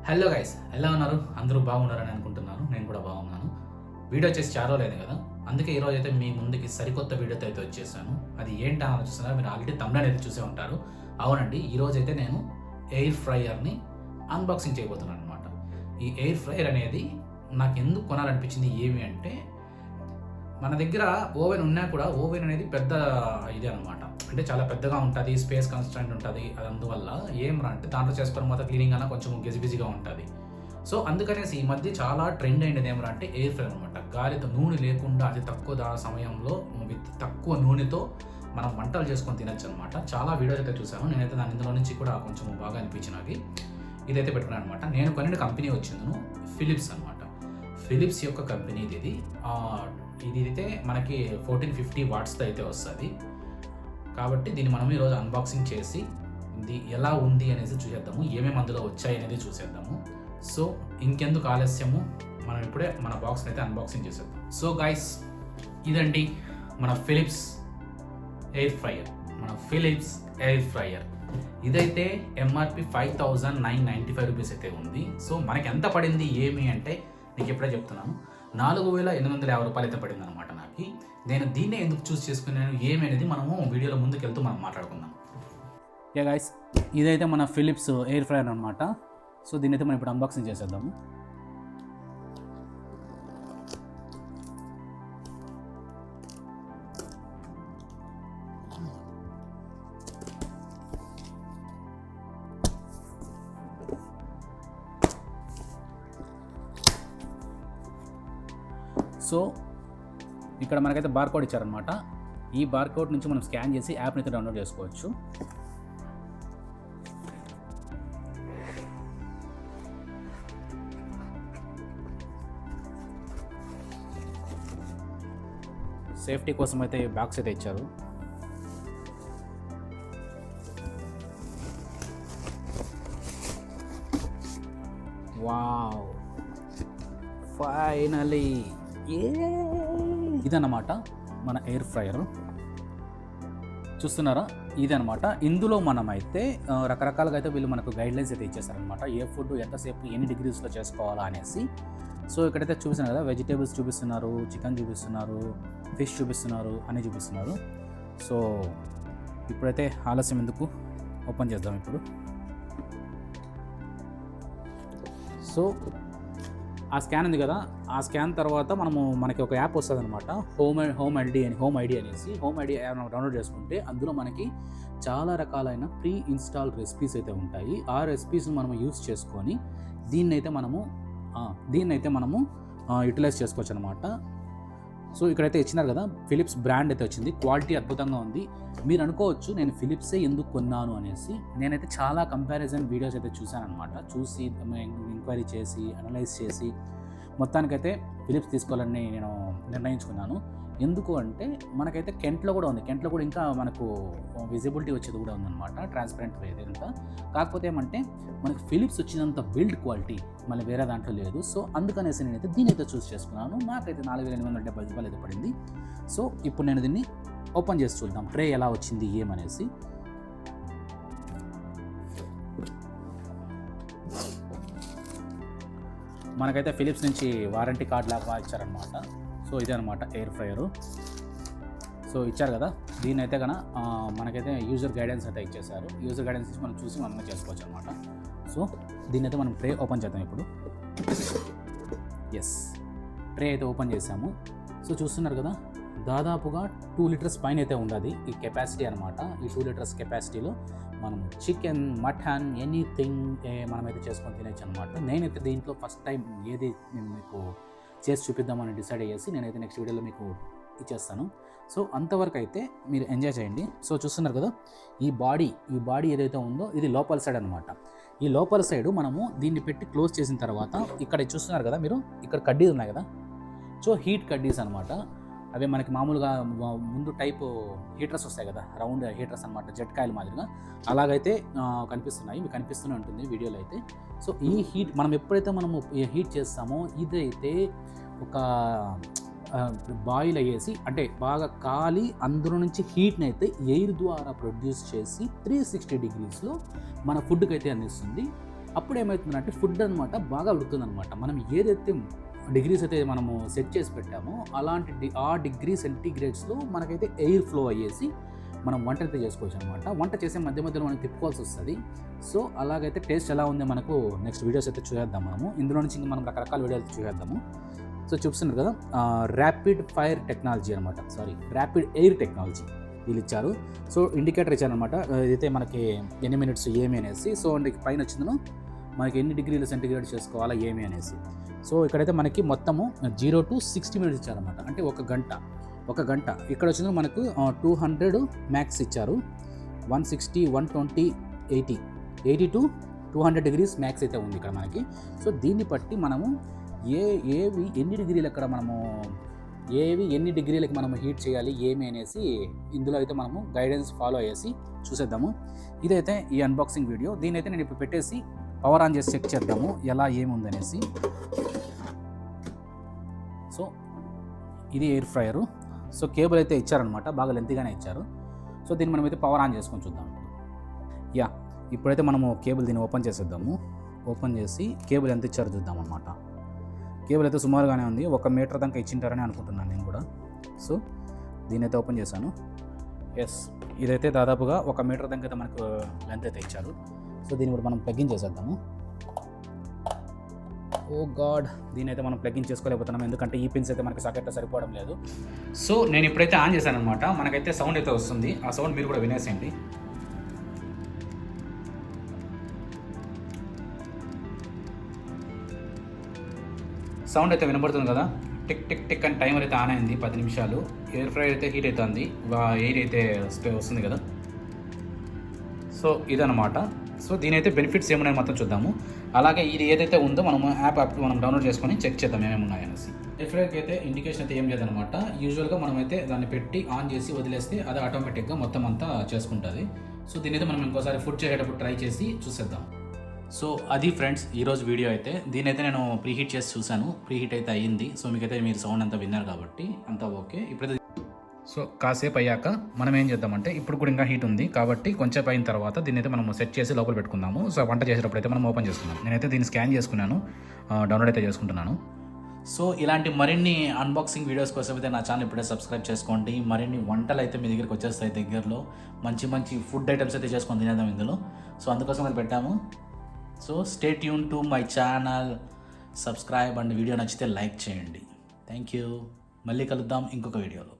Hello guys, ఎలా ఉన్నారు? అందరూ బాగున్నారని అనుకుంటున్నాను. నేను కూడా బాగున్నాను. వీడియో చేసి చాలా లేదు కదా, అందుకే ఈరోజు అయితే మీ ముందుకి సరికొత్త వీడియోతో అయితే వచ్చేసాను. అది ఏంటని ఆలోచిస్తున్నారా? మీరు ఆల్రెడీ థంబ్నెయిల్ అయితే చూసే ఉంటారు. అవునండి, ఈరోజు అయితే నేను ఎయిర్ ఫ్రైయర్ని అన్బాక్సింగ్ చేయబోతున్నాను అనమాట. ఈ ఎయిర్ ఫ్రైయర్ అనేది నాకు ఎందుకు కొనాలనిపించింది ఏమి అంటే, మన దగ్గర ఓవెన్ ఉన్నా కూడా ఓవెన్ అనేది పెద్ద ఇది అనమాట. అంటే చాలా పెద్దగా ఉంటుంది, స్పేస్ కన్స్టెంట్ ఉంటుంది. అది అందువల్ల ఏం రా అంటే దాంట్లో చేసుకున్న మొత్తం క్లీనింగ్ అన్న కొంచెం గజిబిజిగా ఉంటుంది. సో అందుకనేసి ఈ మధ్య చాలా ట్రెండ్ అయినది ఏమరా అంటే ఎయిర్ ఫ్రైయర్ అనమాట. గాలితో నూనె లేకుండా అతి తక్కువ సమయంలో విత్ తక్కువ నూనెతో మనం వంటలు చేసుకొని తినచ్చు అనమాట. చాలా వీడియోస్ అయితే చూసాను. నేనైతే దాని ఇందులో నుంచి కూడా కొంచెం బాగా అనిపించినది ఇదైతే పెట్టుకున్నాను అనమాట. నేను కొనిన కంపెనీ వచ్చిందను ఫిలిప్స్ అనమాట. ఫిలిప్స్ యొక్క కంపెనీ ఇది అయితే మనకి 1450 వాట్స్తో అయితే వస్తుంది. కాబట్టి దీన్ని మనం ఈరోజు అన్బాక్సింగ్ చేసి ఇది ఎలా ఉంది అనేసి చూసేద్దాము, ఏమేమి అందులో వచ్చాయి అనేది చూసేద్దాము. సో ఇంకెందుకు ఆలస్యము, మనం ఇప్పుడే మన బాక్స్ని అయితే అన్బాక్సింగ్ చేసేద్దాం. సో గైస్, ఇదండి మన ఫిలిప్స్ ఎయిర్ ఫ్రైయర్. ఇదైతే ఎంఆర్పి 5995 రూపీస్ అయితే ఉంది. సో మనకి ఎంత పడింది ఏమి అంటే నీకు ఎప్పుడే చెప్తున్నాను, 4850 రూపాయలు అయితే పడింది అనమాట నాకు. నేను దీన్నే ఎందుకు చూస్ చేసుకున్నాను ఏమి అనేది మనము వీడియోలో ముందుకెళ్తూ మనం మాట్లాడుకుందాం. యా గైస్, ఇదైతే మన ఫిలిప్స్ ఎయిర్ ఫ్రైయర్ అనమాట. సో దీన్ని అయితే మనం ఇప్పుడు అన్బాక్సింగ్ చేసేద్దాము. సో ఇక్కడ మనకైతే బార్కోడ్ ఇచ్చారనమాట. ఈ బార్కోడ్ నుంచి మనం స్కాన్ చేసి యాప్ని అయితే డౌన్లోడ్ చేసుకోవచ్చు. సేఫ్టీ కోసం అయితే బాక్స్ అయితే ఇచ్చారు. వావ్, ఫైనలీ ఇదన్నమాట మన ఎయిర్ ఫ్రైయర్. చూస్తున్నారా, ఇదనమాట. ఇందులో మనమైతే రకరకాలుగా అయితే వీళ్ళు మనకు గైడ్లైన్స్ అయితే ఇచ్చేస్తారనమాట. ఏ ఫుడ్ ఎంతసేపు ఎన్ని డిగ్రీస్లో చేసుకోవాలా అనేసి. సో ఇక్కడైతే చూపిస్తున్నారు కదా, వెజిటేబుల్స్ చూపిస్తున్నారు, చికెన్ చూపిస్తున్నారు, ఫిష్ చూపిస్తున్నారు, అన్నీ చూపిస్తున్నారు. సో ఇప్పుడైతే ఆలస్యం ఎందుకు, ఓపెన్ చేద్దాం ఇప్పుడు. సో ఆ స్కాన్ ఉంది కదా, ఆ స్కాన్ తర్వాత మనకి ఒక యాప్ వస్తుంది అనమాట, హోమ్ ఐడి అనేసి. హోమ్ ఐడి డౌన్లోడ్ చేసుకుంటే అందులో మనకి చాలా రకాలైన ప్రీ ఇన్స్టాల్ రెసిపీస్ అయితే ఉంటాయి. ఆ రెసిపీస్ని మనం యూస్ చేసుకొని దీన్నైతే మనము యూటిలైజ్ చేసుకోవచ్చు అనమాట. సో ఇక్కడైతే ఇచ్చినారు కదా, ఫిలిప్స్ బ్రాండ్ అయితే వచ్చింది. క్వాలిటీ అద్భుతంగా ఉంది. మీరు అనుకోవచ్చు నేను ఫిలిప్సే ఎందుకు కొన్నాను అనేసి. నేనైతే చాలా కంపారిజన్ వీడియోస్ అయితే చూశాను అనమాట. చూసి ఎంక్వైరీ చేసి అనలైజ్ చేసి మొత్తానికైతే ఫిలిప్స్ తీసుకోవాలని నేను నిర్ణయించుకున్నాను. ఎందుకు అంటే మనకైతే కెంట్లో కూడా ఉంది. కెంట్లో కూడా ఇంకా మనకు విజిబిలిటీ వచ్చేది కూడా ఉందన్నమాట, ట్రాన్స్పరెంట్ ఇదంతా. కాకపోతే ఏమంటే మనకి ఫిలిప్స్ వచ్చినంత బిల్డ్ క్వాలిటీ మళ్ళీ వేరే దాంట్లో లేదు. సో అందుకనేసి నేనైతే దీని అయితే చూస్ చేసుకున్నాను. నాకైతే 4870 రూపాయలు అయితే పడింది. సో ఇప్పుడు నేను దీన్ని ఓపెన్ చేసి చూద్దాం, ట్రే ఎలా వచ్చింది ఏమనేసి. మనకైతే ఫిలిప్స్ నుంచి వారంటీ కార్డ్ లాగా ఇచ్చారనమాట. సో ఇదే అనమాట ఎయిర్ ఫ్రైయరు. సో ఇచ్చారు కదా, దీన్ని అయితే కన్నా మనకైతే యూజర్ గైడెన్స్ అయితే ఇచ్చేసారు. యూజర్ గైడెన్స్ ఇచ్చి మనం చూసి మనం చేసుకోవచ్చు అనమాట. సో దీన్ని అయితే మనం ట్రే ఓపెన్ చేద్దాం ఇప్పుడు. ఎస్, ట్రే అయితే ఓపెన్ చేసాము. సో చూస్తున్నారు కదా, దాదాపుగా 2 లీటర్స్ పైన అయితే ఉండదు ఈ కెపాసిటీ అనమాట. ఈ 2 లీటర్స్ కెపాసిటీలో మనం చికెన్, మటన్, ఎనీథింగ్ మనమైతే చేసుకొని తినచ్చు అనమాట. నేనైతే దీంట్లో ఫస్ట్ టైం ఏది నేను మీకు చేసి చూపిద్దామని డిసైడ్ అయ్యేసి నేనైతే నెక్స్ట్ వీడియోలో మీకు ఇచ్చేస్తాను. సో అంతవరకు అయితే మీరు ఎంజాయ్ చేయండి. సో చూస్తున్నారు కదా, ఈ బాడీ ఏదైతే ఉందో ఇది లోపల సైడ్ అనమాట. ఈ లోపల సైడ్ మనము దీన్ని పెట్టి క్లోజ్ చేసిన తర్వాత ఇక్కడ చూస్తున్నారు కదా మీరు, ఇక్కడ కడ్డీలు ఉన్నాయి కదా. సో హీట్ కడ్డీస్ అనమాట. అవి మనకి మామూలుగా ముందు టైప్ హీటర్స్ వస్తాయి కదా, రౌండ్ హీటర్స్ అనమాట, జట్కాయల మాదిరిగా అలాగైతే కనిపిస్తున్నాయి. మీకు కనిపిస్తూనే ఉంటుంది వీడియోలో అయితే. సో ఈ హీట్ మనం ఎప్పుడైతే మనము హీట్ చేస్తామో ఇదైతే ఒక బాయిల్ అయ్యేసి అంటే బాగా కాలి అందులో నుంచి హీట్ని అయితే ఎయిర్ ద్వారా ప్రొడ్యూస్ చేసి 360 డిగ్రీస్లో మన ఫుడ్కి అయితే అందిస్తుంది. అప్పుడు ఏమవుతుందంటే ఫుడ్ అనమాట బాగా ఉడుకుతుందనమాట. మనం ఏదైతే డిగ్రీస్ అయితే మనము సెట్ చేసి పెట్టామో అలాంటి ఆ డిగ్రీ సెంటీగ్రేడ్స్లో మనకైతే ఎయిర్ ఫ్లో అయ్యేసి మనం వంట అయితే చేసుకోవచ్చు అనమాట. వంట చేసే మధ్య మధ్యలో మనం తిప్పుకోవాల్సి వస్తుంది. సో అలాగైతే టేస్ట్ ఎలా ఉందో మనకు నెక్స్ట్ వీడియోస్ అయితే చూసేద్దాం మనము. ఇందులో నుంచి ఇంకా మనం రకరకాల వీడియోలు చూసేద్దాము. సో చూస్తున్నారు కదా, ర్యాపిడ్ ఫైర్ టెక్నాలజీ అనమాట, ర్యాపిడ్ ఎయిర్ టెక్నాలజీ వీళ్ళు ఇచ్చారు. సో ఇండికేటర్ ఇచ్చారనమాట, ఇదైతే మనకి ఎన్ని మినిట్స్ ఏమి అనేసి. సో పైన వచ్చిందను మనకి ఎన్ని డిగ్రీల సెంటిగ్రేడ్ చేసుకోవాలా ఏమి అనేసి. సో ఇక్కడైతే మనకి మొత్తము 0 to 60 మినిట్స్ ఇచ్చారనమాట, అంటే ఒక గంట. ఇక్కడ వచ్చింది మనకు 200 మ్యాక్స్ ఇచ్చారు, 160, 120, 80 to 200 డిగ్రీస్ మ్యాక్స్ అయితే ఉంది ఇక్కడ మనకి. సో దీన్ని బట్టి మనము ఎన్ని డిగ్రీలకి మనము హీట్ చేయాలి ఏమి అనేసి ఇందులో అయితే మనము గైడెన్స్ ఫాలో అయ్యేసి చూసేద్దాము. ఇదైతే ఈ అన్బాక్సింగ్ వీడియో. దీని అయితే నేను ఇప్పుడు పెట్టేసి పవర్ ఆన్ చేసి చెక్ చేద్దాము ఎలా ఏముందనేసి. సో ఇది ఎయిర్ ఫ్రైయరు. సో కేబుల్ అయితే ఇచ్చారనమాట, బాగా లెంతీగానే ఇచ్చారు. సో దీన్ని మనం అయితే పవర్ ఆన్ చేసుకొని చూద్దాం. ఇప్పుడైతే మనము కేబుల్ దీన్ని ఓపెన్ చేసేద్దాము. ఓపెన్ చేసి కేబుల్ ఎంత ఇచ్చారో చూద్దాం అనమాట. కేబుల్ అయితే సుమారుగానే ఉంది, 1 మీటర్ దాకా ఇచ్చింటారని అనుకుంటున్నాను నేను కూడా. సో దీని అయితే ఓపెన్ చేశాను. ఇదైతే దాదాపుగా 1 మీటర్ దాకా అయితే మనకు లెంత్ అయితే ఇచ్చారు. సో దీన్ని కూడా మనం ప్లగ్ ఇన్ చేసేద్దాము. ఓ గాడ్, దీని అయితే మనం ప్లగ్ ఇన్ చేసుకోలేకపోతున్నాం, ఎందుకంటే ఈ పిన్స్ అయితే మనకి సాకెట్లో సరిపోవడం లేదు. సో నేను ఇప్పుడైతే ఆన్ చేశాను అనమాట, మనకైతే సౌండ్ అయితే వస్తుంది. ఆ సౌండ్ మీరు కూడా వినేసేయండి. సౌండ్ అయితే వినబడుతుంది కదా, టిక్ టిక్ టిక్ అని టైమర్ అయితే ఆన్ అయింది, 10 నిమిషాలు. ఎయిర్ ఫ్రైయర్ అయితే హీట్ అవుతుంది, ఎయిర్ అయితే వస్తుంది కదా. సో ఇదనమాట. సో దీని అయితే బెనిఫిట్స్ ఏమున్నాయో మొత్తం చూద్దాము. అలాగే ఇది ఏదైతే ఉందో మనము యాప్ మనం డౌన్లోడ్ చేసుకొని చెక్ చేద్దాం ఏమేమి ఉన్నాయనేసి. ఎయిర్ ఫ్రైయర్కి అయితే ఇండికేషన్ అయితే ఏం లేదనమాట. యూజువల్గా మనమైతే దాన్ని పెట్టి ఆన్ చేసి వదిలేస్తే అది ఆటోమేటిక్గా మొత్తం అంతా చేసుకుంటుంది. సో దీని అయితే మనం ఇంకోసారి ఫుడ్ చేసేటప్పుడు ట్రై చేసి చూసేద్దాం. సో అది ఫ్రెండ్స్ ఈరోజు వీడియో అయితే. దీని అయితే నేను ప్రీహీట్ చేసి చూశాను, ప్రీహీట్ అయితే అయ్యింది. సో మీకైతే మీరు సౌండ్ అంతా విన్నారు కాబట్టి అంతా ఓకే. ఇప్పుడైతే సో కాసేపు అయ్యాక మనం ఏం చేద్దామంటే, ఇప్పుడు కూడా ఇంకా హీట్ ఉంది కాబట్టి కొంచెం అయిన తర్వాత దీన్ని అయితే మనం సెట్ చేసి లోపల పెట్టుకుందాము. సో వంట చేసేటప్పుడు అయితే మనం ఓపెన్ చేసుకుందాం. నేనైతే దీన్ని స్కాన్ చేసుకున్నాను, డౌన్లోడ్ అయితే చేసుకుంటున్నాను. సో ఇలాంటి మరిన్ని అన్బాక్సింగ్ వీడియోస్ కోసం అయితే నా ఛానల్ ఇప్పుడే సబ్స్క్రైబ్ చేసుకోండి. మరిన్ని వంటలు అయితే మీ దగ్గరికి వచ్చేస్తాయి దగ్గరలో. మంచి ఫుడ్ ఐటమ్స్ అయితే చేసుకొని తినేద్దాం ఇందులో. సో అందుకోసం అది పెట్టాము. So stay tune to my channel, subscribe and video నచ్చితే లైక్ చేయండి. Thank you. మళ్ళీ కలుద్దాం ఇంకొక వీడియోలో.